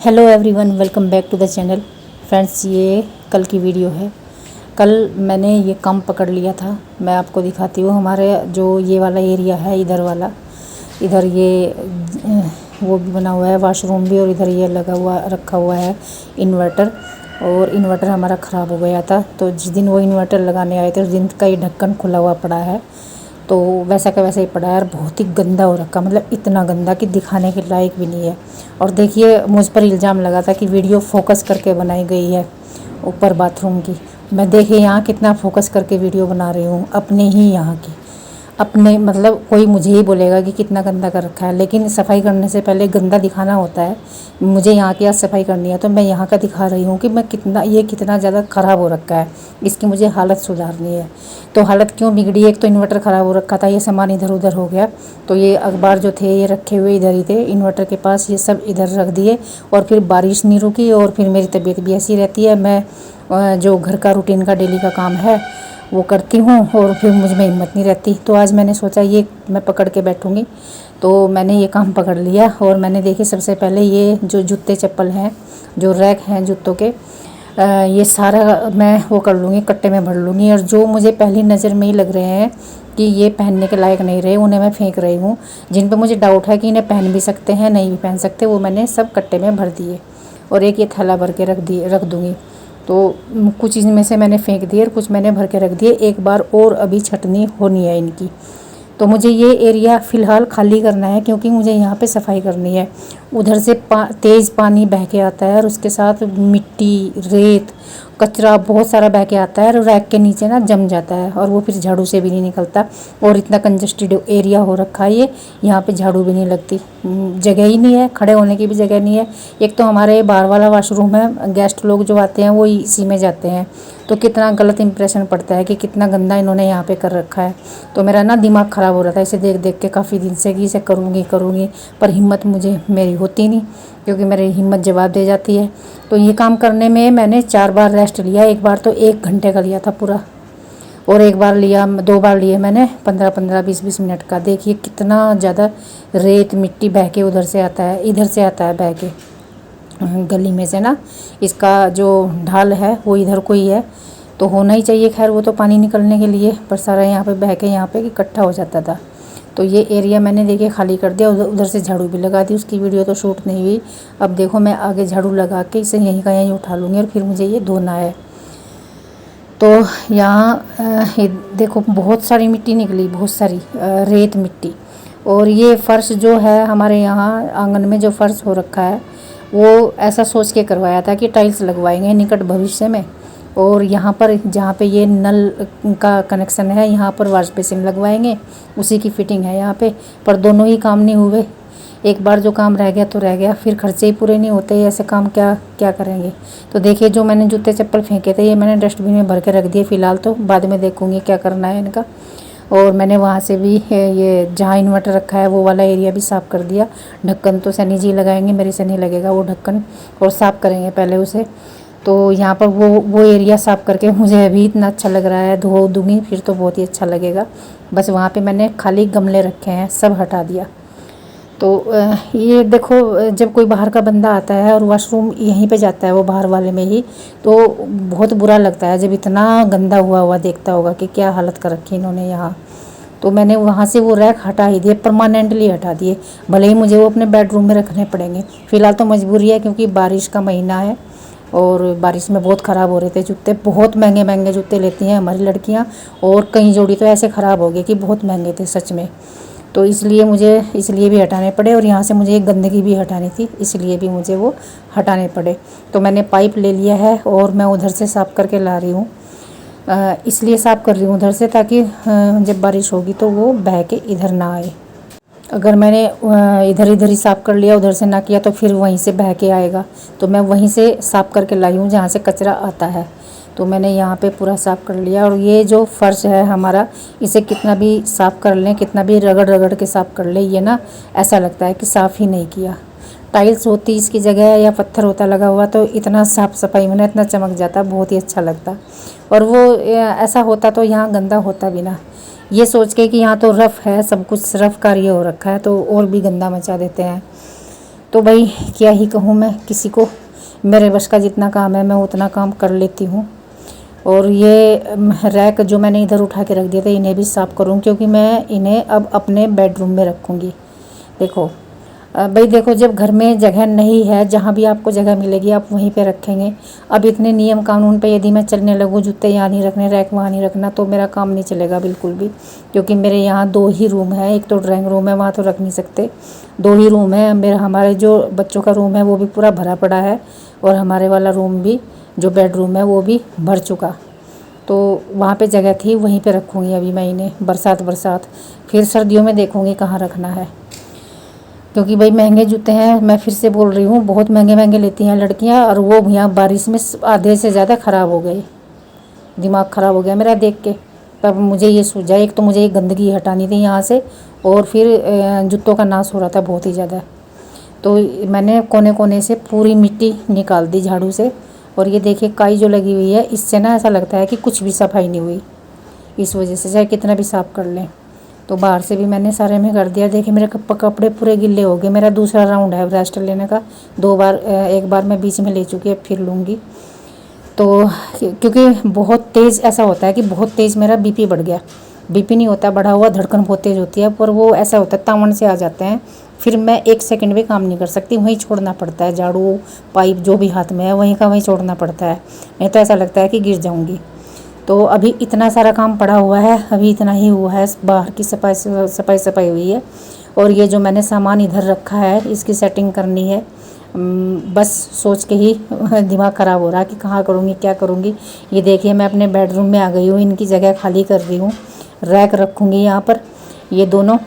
Hello everyone, welcome back to the channel. Friends, ये कल की वीडियो है। कल मैंने ये काम पकड़ लिया था। मैं आपको दिखाती हूँ। हमारे जो ये वाला एरिया है, इधर वाला, इधर ये वो भी बना हुआ है, वॉशरूम भी, और इधर ये लगा हुआ रखा हुआ है इन्वर्टर। और इन्वर्टर हमारा ख़राब हो गया था, तो जिस दिन वो इन्वर्टर लगाने आए थे उस दिन का ये ढक्कन खुला हुआ पड़ा है। तो वैसा का वैसा ही पड़ा है और बहुत ही गंदा हो रखा, मतलब इतना गंदा कि दिखाने के लायक भी नहीं है। और देखिए, मुझ पर इल्ज़ाम लगा था कि वीडियो फोकस करके बनाई गई है ऊपर बाथरूम की। मैं देखिए यहाँ कितना फोकस करके वीडियो बना रही हूँ, अपने ही यहाँ की, अपने, मतलब कोई मुझे ही बोलेगा कि कितना गंदा कर रखा है, लेकिन सफाई करने से पहले गंदा दिखाना होता है। मुझे यहाँ की आज सफाई करनी है तो मैं यहाँ का दिखा रही हूँ कि मैं कितना ज़्यादा ख़राब हो रखा है, इसकी मुझे हालत सुधारनी है। तो हालत क्यों बिगड़ी? एक तो इन्वर्टर ख़राब हो रखा था, ये सामान इधर उधर हो गया, तो ये अखबार जो थे ये रखे हुए इधर ही थे इन्वर्टर के पास, ये सब इधर रख दिए। और फिर बारिश नहीं रुकी और फिर मेरी तबीयत भी ऐसी रहती है। मैं जो घर का रूटीन का डेली का काम है वो करती हूँ और फिर मुझ में हिम्मत नहीं रहती। तो आज मैंने सोचा ये मैं पकड़ के बैठूँगी, तो मैंने ये काम पकड़ लिया। और मैंने देखी, सबसे पहले ये जो जूते चप्पल हैं, जो रैक हैं जूतों के, ये सारा मैं वो कर लूँगी, कट्टे में भर लूँगी। और जो मुझे पहली नज़र में ही लग रहे हैं कि ये पहनने के लायक नहीं रहे, उन्हें मैं फेंक रही हूँ। जिन पे मुझे डाउट है कि इन्हें पहन भी सकते हैं, नहीं भी पहन सकते, वो मैंने सब कट्टे में भर दिए। और एक ये थैला भर के रख दूँगी। तो कुछ इनमें से मैंने फेंक दिए और कुछ मैंने भर के रख दिए। एक बार और अभी छटनी होनी है इनकी। तो मुझे ये एरिया फ़िलहाल खाली करना है क्योंकि मुझे यहाँ पे सफाई करनी है। उधर से तेज़ पानी बह के आता है और उसके साथ मिट्टी, रेत, कचरा बहुत सारा बह के आता है और रैक के नीचे ना जम जाता है और वो फिर झाड़ू से भी नहीं निकलता। और इतना कंजस्टेड एरिया हो रखा है ये, यहाँ पे झाड़ू भी नहीं लगती, जगह ही नहीं है, खड़े होने की भी जगह नहीं है। एक तो हमारे बाहर वाला वॉशरूम है, गेस्ट लोग जो आते हैं वो इसी में जाते हैं, तो कितना गलत इंप्रेशन पड़ता है कि कितना गंदा इन्होंने यहाँ पे कर रखा है। तो मेरा ना दिमाग ख़राब हो रहा था इसे देख देख के काफ़ी दिन से कि इसे करूँगी, पर हिम्मत मेरी होती नहीं, क्योंकि मेरी हिम्मत जवाब दे जाती है। तो ये काम करने में मैंने 4 बार रेस्ट लिया। एक बार तो 1 घंटे का लिया था पूरा, और एक बार लिया, 2 बार लिए मैंने 15-15, 20-20 मिनट का। देखिए कितना ज़्यादा रेत मिट्टी बह के उधर से आता है, इधर से आता है बह के गली में से ना। इसका जो ढाल है वो इधर को ही है, तो होना ही चाहिए, खैर वो तो पानी निकलने के लिए, पर सारा यहाँ पे बह के यहाँ पे इकट्ठा हो जाता था। तो ये एरिया मैंने देखिए खाली कर दिया। उधर से झाड़ू भी लगा दी, उसकी वीडियो तो शूट नहीं हुई। अब देखो मैं आगे झाड़ू लगा के इसे यहीं का यहीं उठा लूँगी और फिर मुझे ये धोना है। तो यहाँ ये देखो बहुत सारी मिट्टी निकली, बहुत सारी रेत मिट्टी। और ये फ़र्श जो है हमारे यहाँ आंगन में जो फ़र्श हो रखा है वो ऐसा सोच के करवाया था कि टाइल्स लगवाएंगे निकट भविष्य में। और यहाँ पर जहाँ पे ये नल का कनेक्शन है, यहाँ पर वॉश बेसिन लगवाएंगे, उसी की फिटिंग है यहाँ पे। पर दोनों ही काम नहीं हुए। एक बार जो काम रह गया तो रह गया, फिर खर्चे ही पूरे नहीं होते, ऐसे काम क्या क्या करेंगे। तो देखिए, जो मैंने जूते चप्पल फेंके थे ये मैंने डस्टबिन में भर के रख दिए फ़िलहाल, तो बाद में देखूँगी क्या करना है इनका। और मैंने वहाँ से भी ये जहाँ इन्वर्टर रखा है वो वाला एरिया भी साफ़ कर दिया। ढक्कन तो सनी जी लगाएंगे, मेरे से नहीं लगेगा वो ढक्कन, और साफ़ करेंगे पहले उसे। तो यहाँ पर वो एरिया साफ़ करके मुझे अभी इतना अच्छा लग रहा है, धो दूँगी फिर तो बहुत ही अच्छा लगेगा। बस वहाँ पे मैंने खाली गमले रखे हैं, सब हटा दिया। तो ये देखो, जब कोई बाहर का बंदा आता है और वॉशरूम यहीं पे जाता है, वो बाहर वाले में ही, तो बहुत बुरा लगता है जब इतना गंदा हुआ देखता होगा कि क्या हालत कर रखी इन्होंने यहाँ। तो मैंने वहाँ से वो रैक हटा ही दिए, परमानेंटली हटा दिए, भले ही मुझे वो अपने बेडरूम में रखने पड़ेंगे। फ़िलहाल तो मजबूरी है क्योंकि बारिश का महीना है और बारिश में बहुत ख़राब हो रहे थे जूते। बहुत महंगे महंगे जूते लेती हैं हमारी लड़कियाँ, और कई जोड़ी तो ऐसे ख़राब हो गए कि बहुत महंगे थे सच में। तो इसलिए भी हटाने पड़े, और यहाँ से मुझे एक गंदगी भी हटानी थी, इसलिए भी मुझे वो हटाने पड़े। तो मैंने पाइप ले लिया है और मैं उधर से साफ़ करके ला रही हूँ। इसलिए साफ़ कर रही हूँ उधर से, ताकि जब बारिश होगी तो वो बह के इधर ना आए। अगर मैंने इधर ही साफ़ कर लिया, उधर से ना किया, तो फिर वहीं से बह के आएगा। तो मैं वहीं से साफ़ करके लाई हूँ जहाँ से कचरा आता है। तो मैंने यहाँ पे पूरा साफ़ कर लिया। और ये जो फ़र्श है हमारा, इसे कितना भी साफ़ कर लें, कितना भी रगड़ रगड़ के साफ़ कर लें, ये ना ऐसा लगता है कि साफ़ ही नहीं किया। टाइल्स होती इसकी जगह या पत्थर होता लगा हुआ तो इतना साफ़ सफाई में ना इतना चमक जाता, बहुत ही अच्छा लगता। और वो ऐसा होता तो यहाँ गंदा होता भी ना। ये सोच के कि यहाँ तो रफ़ है, सब कुछ रफ़ कार्य हो रखा है, तो और भी गंदा मचा देते हैं। तो भाई क्या ही कहूँ मैं किसी को, मेरे बस का जितना काम है मैं उतना काम कर लेती हूँ। और ये रैक जो मैंने इधर उठा के रख दिया था इन्हें भी साफ़ करूँ, क्योंकि मैं इन्हें अब अपने बेडरूम में रखूँगी। देखो भाई देखो, जब घर में जगह नहीं है, जहाँ भी आपको जगह मिलेगी आप वहीं पे रखेंगे। अब इतने नियम कानून पे यदि मैं चलने लगूँ, जूते यहाँ नहीं रखने, रैक वहाँ नहीं रखना, तो मेरा काम नहीं चलेगा बिल्कुल भी। क्योंकि मेरे यहाँ 2 ही रूम है, एक तो ड्राइंग रूम है, वहाँ तो रख नहीं सकते। 2 ही रूम है मेरा। हमारे जो बच्चों का रूम है वो भी पूरा भरा पड़ा है, और हमारे वाला रूम भी जो बेडरूम है वो भी भर चुका। तो वहाँ पे जगह थी, वहीं पे रखूँगी अभी मैं इन्हें। बरसात फिर सर्दियों में देखूँगी कहाँ रखना है, क्योंकि भाई महंगे जूते हैं। मैं फिर से बोल रही हूँ, बहुत महंगे महंगे लेती हैं लड़कियाँ, और वो यहाँ बारिश में आधे से ज़्यादा ख़राब हो गए। दिमाग ख़राब हो गया मेरा देख के। तब मुझे ये सूझा, एक तो मुझे ये गंदगी हटानी थी यहाँ से, और फिर जूतों का नाश हो रहा था बहुत ही ज़्यादा। तो मैंने कोने कोने से पूरी मिट्टी निकाल दी झाड़ू से। और ये देखिए काई जो लगी हुई है, इससे ना ऐसा लगता है कि कुछ भी सफाई नहीं हुई। इस वजह से चाहे कितना भी साफ़ कर लें। तो बाहर से भी मैंने सारे में कर दिया। देखिए मेरे कपड़े पूरे गिल्ले हो गए। मेरा दूसरा राउंड है ब्रेस्ट लेने का, 2 बार, एक बार मैं बीच में ले चुकी, अब फिर लूँगी। तो क्योंकि बहुत तेज़ ऐसा होता है कि बहुत तेज़ मेरा बीपी बढ़ गया। बीपी नहीं होता बढ़ा हुआ, धड़कन बहुत तेज़ होती है, पर वो ऐसा होता है तावन से आ जाते हैं। फिर मैं 1 सेकंड भी काम नहीं कर सकती, वहीं छोड़ना पड़ता है। झाड़ू पाइप जो भी हाथ में है वहीं का वहीं छोड़ना पड़ता है, नहीं तो ऐसा लगता है कि गिर जाऊँगी। तो अभी इतना सारा काम पड़ा हुआ है, अभी इतना ही हुआ है। बाहर की सफाई हुई है, और ये जो मैंने सामान इधर रखा है इसकी सेटिंग करनी है। बस सोच के ही दिमाग ख़राब हो रहा है कि कहाँ करूँगी, क्या करूँगी। ये देखिए मैं अपने बेडरूम में आ गई हूँ, इनकी जगह खाली कर रही हूँ। रैक रखूँगी यहाँ पर, ये दोनों।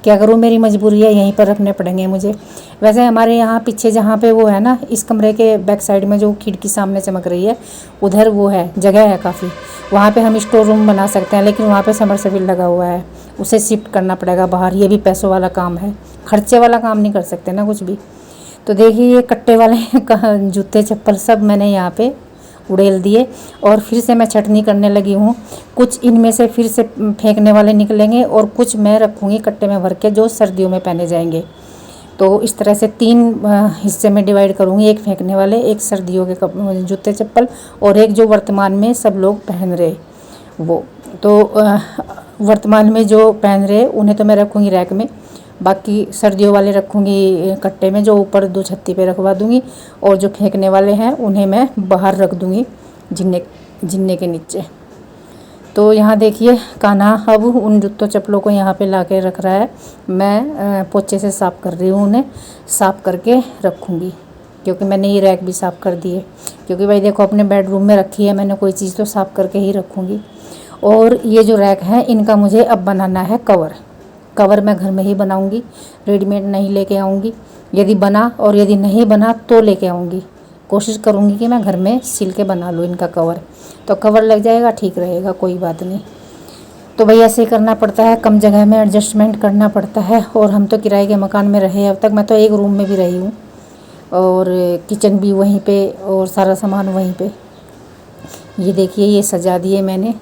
क्या करूँ, मेरी मजबूरी है, यहीं पर रखने पड़ेंगे मुझे। वैसे हमारे यहाँ पीछे जहाँ पे वो है ना, इस कमरे के बैक साइड में जो खिड़की सामने चमक रही है, उधर वो है, जगह है काफ़ी। वहाँ पे हम स्टोर रूम बना सकते हैं, लेकिन वहाँ पे समरसेबिल लगा हुआ है, उसे शिफ्ट करना पड़ेगा बाहर। ये भी पैसों वाला काम है, खर्चे वाला काम नहीं कर सकते ना कुछ भी। तो देखिए ये कट्टे वाले जूते चप्पल सब मैंने यहाँ पे उड़ेल दिए, और फिर से मैं छटनी करने लगी हूँ। कुछ इनमें से फिर से फेंकने वाले निकलेंगे, और कुछ मैं रखूँगी कट्टे में भर के जो सर्दियों में पहने जाएंगे। तो इस तरह से 3 हिस्से में डिवाइड करूँगी, एक फेंकने वाले, एक सर्दियों के जूते चप्पल, और एक जो वर्तमान में सब लोग पहन रहे वो। तो वर्तमान में जो पहन रहे उन्हें तो मैं रखूँगी रैक में, बाकी सर्दियों वाले रखूँगी कट्टे में, जो ऊपर 2 छत्ती पे रखवा दूँगी। और जो फेंकने वाले हैं उन्हें मैं बाहर रख दूँगी जिन्ने के नीचे। तो यहाँ देखिए कान्हा अब उन जूतों चप्पलों को यहाँ पे ला के रख रहा है। मैं पोछे से साफ़ कर रही हूँ, उन्हें साफ़ करके रखूँगी, क्योंकि मैंने ये रैक भी साफ़ कर दी है। क्योंकि भाई देखो अपने बेडरूम में रखी है मैंने, कोई चीज़ तो साफ़ करके ही रखूँगी। और ये जो रैक है इनका मुझे अब बनाना है कवर मैं घर में ही बनाऊंगी, रेडीमेड नहीं लेके आऊँगी। यदि बना और यदि नहीं बना तो लेके आऊँगी। कोशिश करूँगी कि मैं घर में सिल के बना लूँ इनका कवर, तो कवर लग जाएगा, ठीक रहेगा, कोई बात नहीं। तो भाई ऐसे ही करना पड़ता है, कम जगह में एडजस्टमेंट करना पड़ता है। और हम तो किराए के मकान में रहे अब तक, मैं तो एक रूम में भी रही हूँ, और किचन भी वहीं पे, और सारा सामान वहीं पे। ये देखिए ये सजा दिए मैंने।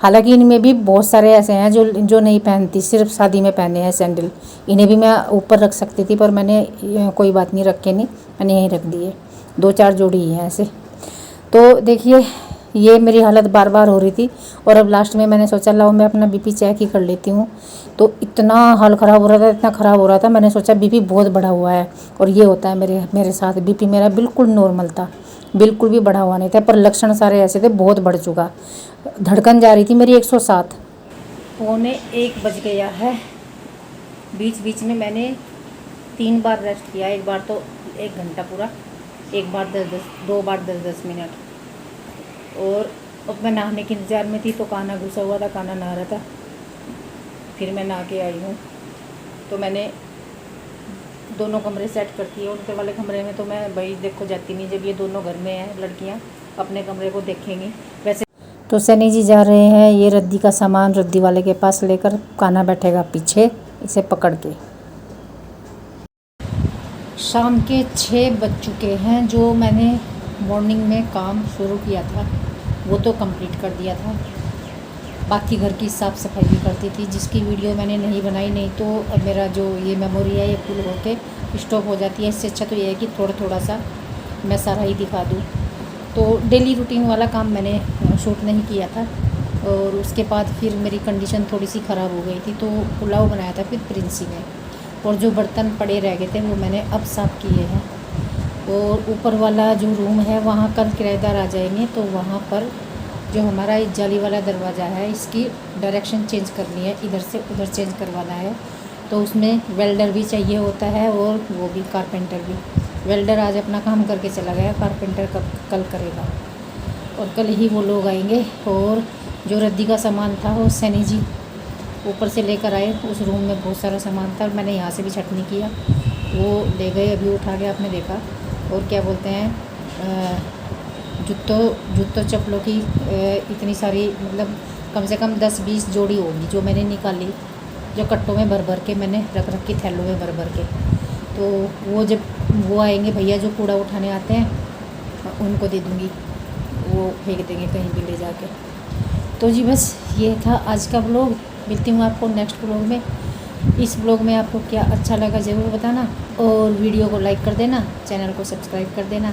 हालांकि इनमें भी बहुत सारे ऐसे हैं जो नहीं पहनती, सिर्फ शादी में पहने हैं सैंडल। इन्हें भी मैं ऊपर रख सकती थी, पर मैंने कोई बात नहीं, रखे नहीं, मैंने यहीं रख दिए। 2-4 जोड़ी ही हैं ऐसे। तो देखिए ये मेरी हालत बार बार हो रही थी, और अब लास्ट में मैंने सोचा लाओ मैं अपना बीपी चेक ही कर लेती हूँ। तो इतना हाल ख़राब हो रहा था, इतना ख़राब हो रहा था, मैंने सोचा बीपी बहुत बढ़ा हुआ है। और ये होता है मेरे साथ, बीपी मेरा बिल्कुल नॉर्मल था, बिल्कुल भी बढ़ा हुआ नहीं था, पर लक्षण सारे ऐसे थे, बहुत बढ़ चुका। धड़कन जा रही थी मेरी 107। 1:45 बज गया है। बीच बीच में मैंने 3 बार रेस्ट किया, एक बार तो 1 घंटा पूरा, एक बार 2 बार 10-10 मिनट। और अब मैं नहाने के इंतज़ार में थी, तो कान्हा घुसा हुआ था, कान्हा नहा रहा था, फिर मैं नहा के आई हूँ। तो मैंने दोनों कमरे सेट करती है। उनके वाले कमरे में तो मैं भाई देखो जाती नहीं, जब ये दोनों घर में हैं लड़कियाँ अपने कमरे को देखेंगी। वैसे तो सनी जी जा रहे हैं ये रद्दी का सामान रद्दी वाले के पास लेकर, कान्हा बैठेगा पीछे इसे पकड़ के। शाम के 6 बज चुके हैं। जो मैंने मॉर्निंग में काम शुरू किया था वो तो कंप्लीट कर दिया था, बाकी घर की साफ़ सफाई भी करती थी, जिसकी वीडियो मैंने नहीं बनाई, नहीं तो अब मेरा जो ये मेमोरी है ये फुल होके स्टॉप हो जाती है। इससे अच्छा तो ये है कि थोड़ा थोड़ा सा मैं सारा ही दिखा दूँ। तो डेली रूटीन वाला काम मैंने शूट नहीं किया था। और उसके बाद फिर मेरी कंडीशन थोड़ी सी ख़राब हो गई थी, तो पुलाव बनाया था फिर प्रिंसी ने। और जो बर्तन पड़े रह गए थे वो मैंने अब साफ़ किए हैं। और ऊपर वाला जो रूम है वहाँ कल किराएदार आ जाएंगे, तो वहाँ पर जो हमारा इस जाली वाला दरवाज़ा है इसकी डायरेक्शन चेंज करनी है, इधर से उधर चेंज करवाना है। तो उसमें वेल्डर भी चाहिए होता है और वो भी कारपेंटर भी। वेल्डर आज अपना काम करके चला गया, कारपेंटर कल करेगा। और कल ही वो लोग आएंगे। और जो रद्दी का सामान था वो सैनी जी ऊपर से लेकर आए। उस रूम में बहुत सारा सामान था, मैंने यहाँ से भी छटनी किया, वो ले गए, अभी उठा के आपने देखा। और क्या बोलते हैं, जूतों चप्पलों की इतनी सारी, मतलब कम से कम 10-20 जोड़ी होगी जो मैंने निकाली, जो कट्टों में भर भर के मैंने रख रखी, थैलों में भर भर के। तो वो जब वो आएंगे भैया जो कूड़ा उठाने आते हैं, उनको दे दूँगी, वो फेंक देंगे कहीं भी ले जाके। तो जी बस ये था आज का व्लॉग। मिलती हूँ आपको नेक्स्ट व्लॉग में। इस व्लॉग में आपको क्या अच्छा लगा ज़रूर बताना, और वीडियो को लाइक कर देना, चैनल को सब्सक्राइब कर देना।